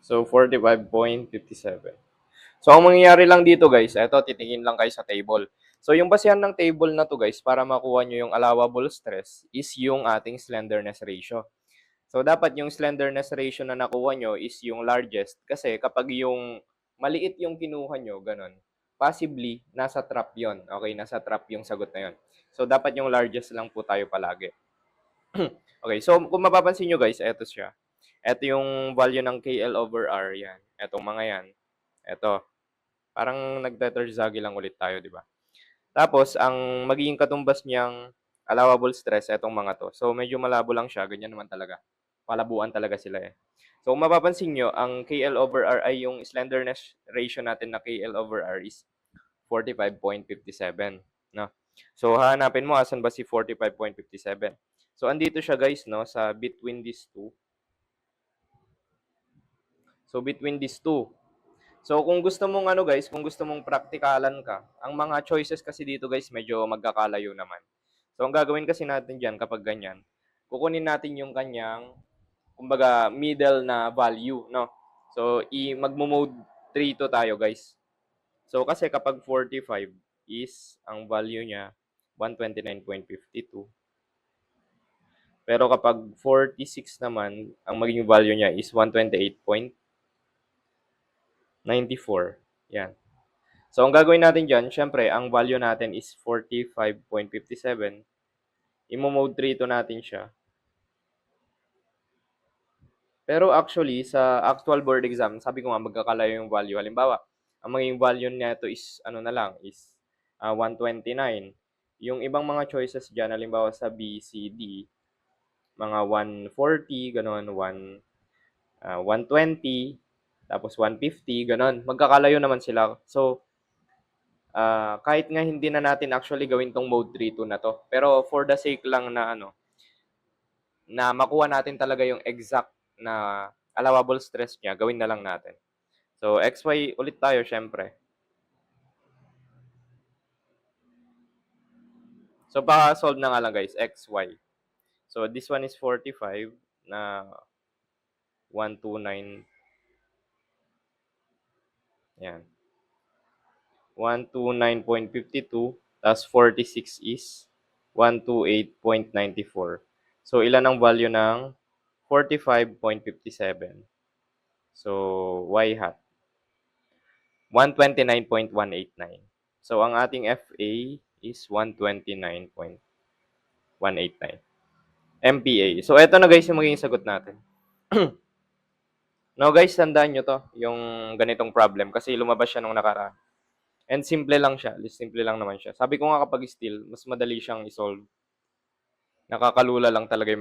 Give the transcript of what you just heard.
So, 45.57. So, ang mangyayari lang dito guys, eto, titingin lang kayo sa table. So, yung basehan ng table na to guys, para makuha nyo yung allowable stress, is yung ating slenderness ratio. So, dapat yung slenderness ratio na nakuha nyo is yung largest. Kasi kapag yung maliit yung kinuha nyo, ganun, possibly, nasa trap yon. Okay, nasa trap yung sagot na yon. So, dapat yung largest lang po tayo palagi. Okay, so kung mapapansin nyo guys, eto siya. Eto yung value ng KL over R, yan. Etong mga yan. Eto. Parang nagteterzagi lang ulit tayo, di ba? Tapos, ang magiging katumbas niyang allowable stress, etong mga to. So, medyo malabo lang siya. Ganyan naman talaga. Palabuan talaga sila eh. So, kung mapapansin nyo, ang KL over R ay yung slenderness ratio natin na KL over R is 45.57. No? So, hahanapin mo, asan ba si 45.57? So, andito siya guys, no, sa between these two. So, between these two. So, kung gusto mong ano guys, kung gusto mong praktikalan ka, ang mga choices kasi dito guys, medyo magkakalayo naman. So, ang gagawin kasi natin dyan kapag ganyan, kukunin natin yung kanyang, kumbaga, middle na value, no? So, magmo-mode 3 to tayo guys. So, kasi kapag 45 is, ang value niya, 129.52. Pero kapag 46 naman, ang magiging value niya is 128.94. Yan. So, ang gagawin natin dyan, syempre, ang value natin is 45.57. Imo-mode 3 to natin siya. Pero actually, sa actual board exam, sabi ko nga, magkakalayo yung value. Halimbawa, ang magiging value nito is, ano na lang, is 129. Yung ibang mga choices dyan, halimbawa sa B, C, D, mga 140, gano'n, 120, tapos 150, gano'n. Magkakalayo naman sila. So, kahit nga hindi na natin actually gawin tong mode 3.2 na to. Pero for the sake lang na ano, na makuha natin talaga yung exact na allowable stress niya, gawin na lang natin. So, XY ulit tayo syempre. So, solve na nga lang guys, XY. So, this one is 45 na 129. Yan. 129.52 tas 46 is 128.94. So, ilan ang value ng 45.57? So, y hat 129.189. So, ang ating FA is 129.189 MPa. So, eto na guys yung magiging sagot natin. No guys, tandaan nyo to, yung ganitong problem kasi lumabas siya nung nakaraan. And simple lang siya, simple lang naman siya. Sabi ko nga kapag still, mas madali siyang isolve. Nakakalula lang talaga yung mga